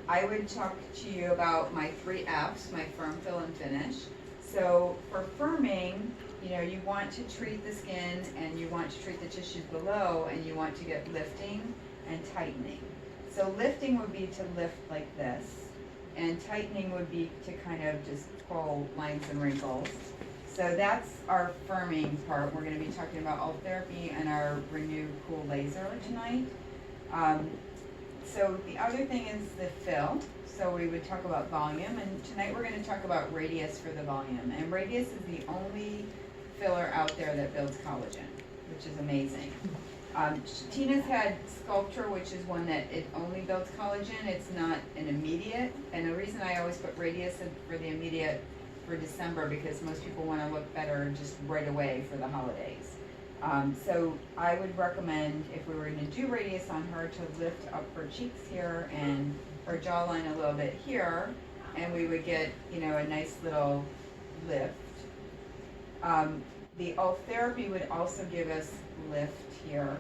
I would talk to you about my 3 Fs, my firm, fill, and finish. So for firming, you want to treat the skin and you want to treat the tissues below, and you want to get lifting and tightening. So lifting would be to lift like this, and tightening would be to kind of just pull lines and wrinkles. So that's our firming part. We're going to be talking about Ultherapy and our Renew Cool Laser tonight. So the other thing is the fill. So we would talk about volume, and tonight we're going to talk about Radius for the volume. And Radius is the only filler out there that builds collagen, which is amazing. Tina's had Sculptra, which is one that it only builds collagen. It's not an immediate, and the reason I always put Radius for the immediate for December, because most people want to look better just right away for the holidays. So I would recommend, if we were going to do Radius on her, to lift up her cheeks here and her jawline a little bit here, and we would get, a nice little lift. The Ultherapy would also give us lift here.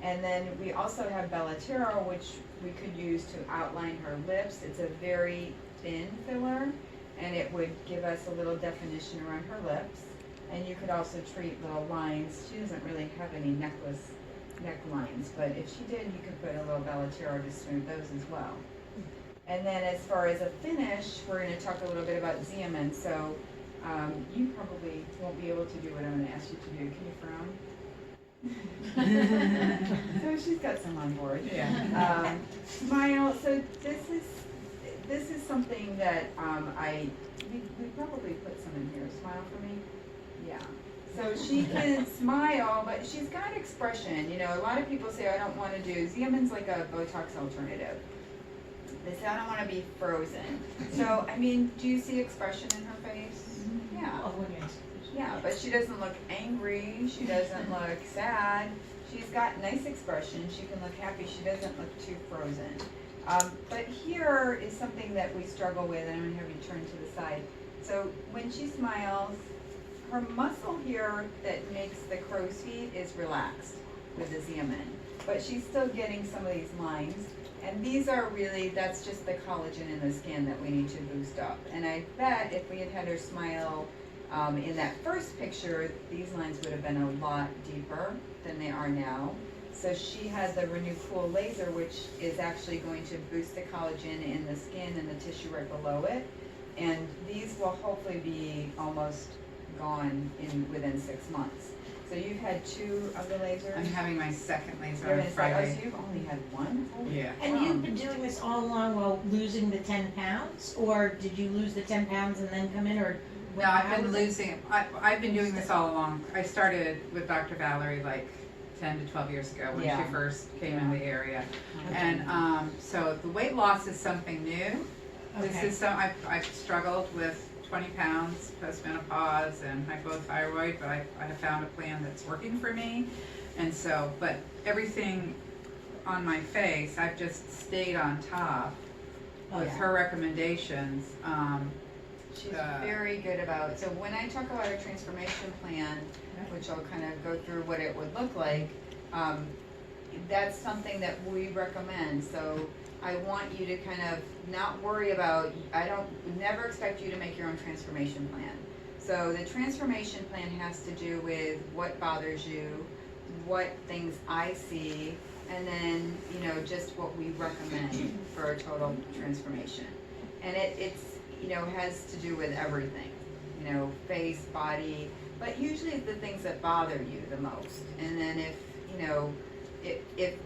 And then we also have Bellatero, which we could use to outline her lips. It's a very thin filler, and it would give us a little definition around her lips. And you could also treat little lines. She doesn't really have any necklines, but if she did, you could put a little Bellatero to smooth those as well. And then as far as a finish, we're going to talk a little bit about Xeomin. So you probably won't be able to do what I'm going to ask you to do. Can you frown? So she's got some on board. Yeah. Smile. So this is something that we probably put some in here. Smile for me. Yeah. So she can smile, but she's got expression. A lot of people say, I don't want to do, Xeomin's like a Botox alternative. They say, I don't want to be frozen. So, do you see expression in her face? Yeah. Oh, yes. Yeah, but she doesn't look angry. She doesn't look sad. She's got nice expression. She can look happy. She doesn't look too frozen. But here is something that we struggle with, and I'm going to have you turn to the side. So when she smiles, her muscle here that makes the crow's feet is relaxed with the Xeomin, but she's still getting some of these lines. And these are really, that's just the collagen in the skin that we need to boost up. And I bet if we had had her smile in that first picture, these lines would have been a lot deeper than they are now. So she has the Renew Cool Laser, which is actually going to boost the collagen in the skin and the tissue right below it. And these will hopefully be almost gone within 6 months. So you've had 2 of the lasers? I'm having my second laser You're on gonna say, Friday. oh, so you've only had 1? Yeah. And Wow. you've been doing this all along while losing the 10 pounds? Or did you lose the 10 pounds and then come in, or? No, I've been losing, I've been doing this all along. I started with Dr. Valerie like 10 to 12 years ago when Yeah. she first came in the area. Okay. And so the weight loss is something new. This Okay. is some, I've struggled with 20 pounds postmenopause and hypothyroid, but I have found a plan that's working for me. And so, but everything on my face, I've just stayed on top with Yeah. her recommendations. She's very good about, so when I talk about our transformation plan, which I'll kind of go through what it would look like, that's something that we recommend. So I want you to kind of not worry about, never expect you to make your own transformation plan. So the transformation plan has to do with what bothers you, what things I see, and then, just what we recommend for a total transformation. And it's, has to do with everything, face, body, but usually the things that bother you the most. And then if it's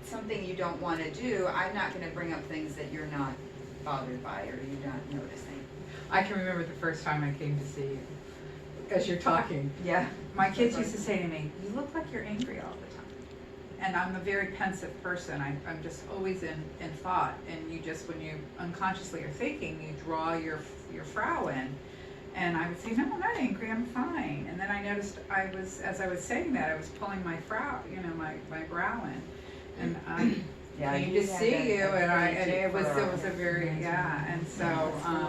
something you don't want to do, I'm not going to bring up things that you're not bothered by or you're not noticing. I can remember the first time I came to see you, as you're talking. Yeah. My kids used to say to me, you look like you're angry all the time. And I'm a very pensive person. I'm just always in thought. And you just, when you unconsciously are thinking, you draw your frown in. And I would say, no, I'm not angry, I'm fine. And then I noticed as I was saying that, I was pulling my frown, my brow in. And Yeah, came you to had see a- you, a and very it was deep a very, yeah, and so,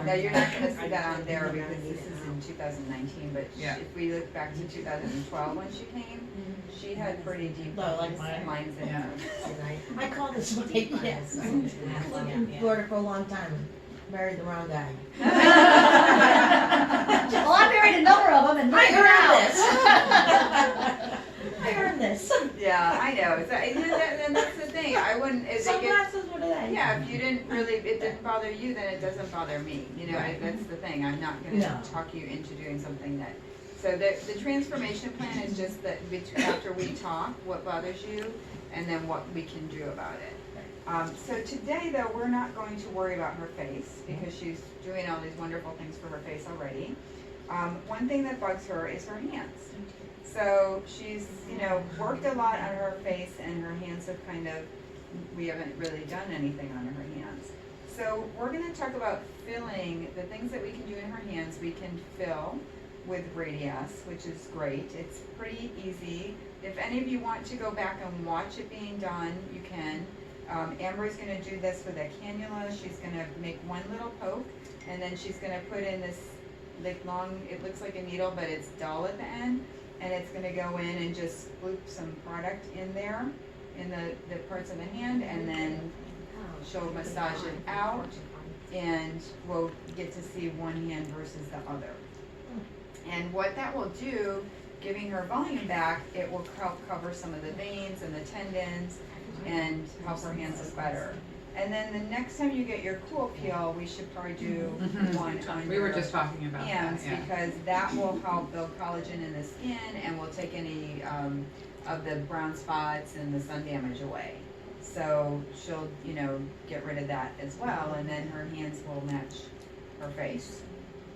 Now, you're not gonna see that on there because this is in 2019, but Yeah. if we look back to 2012 when she came, she had pretty deep Low, like mine. lines in Yeah. her. I call this what they, yes. Lived in Florida for a long time, married the wrong guy. Well, I married a number of them and I right earned this. I earned this. Yeah, I know, so, and that's the thing, I wouldn't, if they get, Sunglasses, what are they? yeah, if you didn't really, it didn't bother you, then it doesn't bother me, you know, Right. that's the thing, I'm not gonna No. talk you into doing something that, so the transformation plan is just that, after we talk, what bothers you, and then what we can do about it. So today, though, we're not going to worry about her face, because she's doing all these wonderful things for her face already. One thing that bugs her is her hands. So she's, worked a lot on her face, and her hands have we haven't really done anything on her hands. So we're gonna talk about filling, the things that we can do in her hands, we can fill with Radius, which is great. It's pretty easy. If any of you want to go back and watch it being done, you can. Amber's gonna do this with a cannula. She's gonna make one little poke, and then she's gonna put in this long, it looks like a needle, but it's dull at the end, and it's gonna go in and just loop some product in there, in the parts of the hand, and then she'll massage it out, and we'll get to see one hand versus the other. And what that will do, giving her volume back, it will help cover some of the veins and the tendons and help her hands look better. And then the next time you get your cool peel, we should probably do one on we were your just talking about that, hands, yeah. because that will help build collagen in the skin and will take any of the brown spots and the sun damage away. So she'll, get rid of that as well, and then her hands will match her face.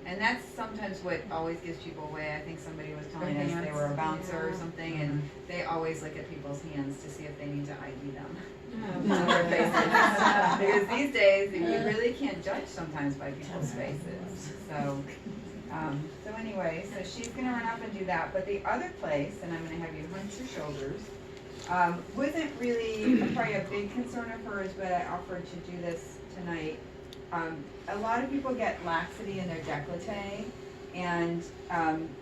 And that's sometimes what always gives people away. I think somebody was telling us they hands. were a bouncer or something, and they always look at people's hands to see if they need to ID them. On their faces. Because these days, you really can't judge sometimes by people's faces. So anyway, so she's gonna run up and do that. But the other place, and I'm gonna have you hunch your shoulders, wasn't really probably a big concern of hers, but I offered to do this tonight. A lot of people get laxity in their décolleté, and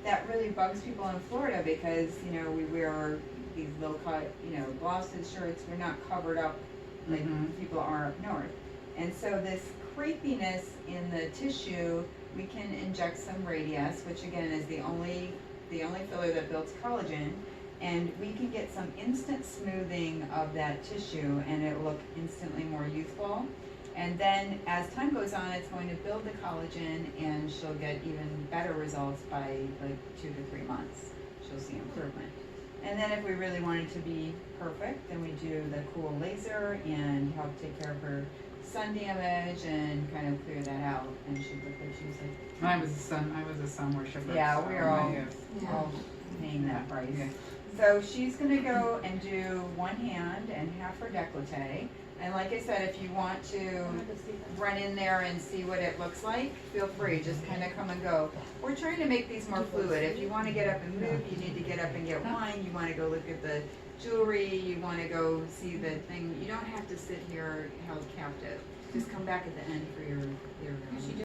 that really bugs people in Florida because, we wear these low-cut, blouses, shirts, we're not covered up like people are up north. And so this creepiness in the tissue, we can inject some Radius, which again is the only filler that builds collagen, and we can get some instant smoothing of that tissue, and it will look instantly more youthful. And then as time goes on, it's going to build the collagen, and she'll get even better results by like 2 to 3 months. She'll see improvement. And then if we really wanted to be perfect, then we do the cool laser and help take care of her sun damage and kind of clear that out, and she look like she's like, I was a sun worshiper. yeah, so we're all, I, all paying that price. Yeah. So she's gonna go and do one hand and half her décolleté. And like I said, if you want to run in there and see what it looks like, feel free, just kind of come and go. We're trying to make these more fluid. If you want to get up and move, you need to get up and get wine. You want to go look at the jewelry, you want to go see the thing. You don't have to sit here held captive. Just come back at the end for your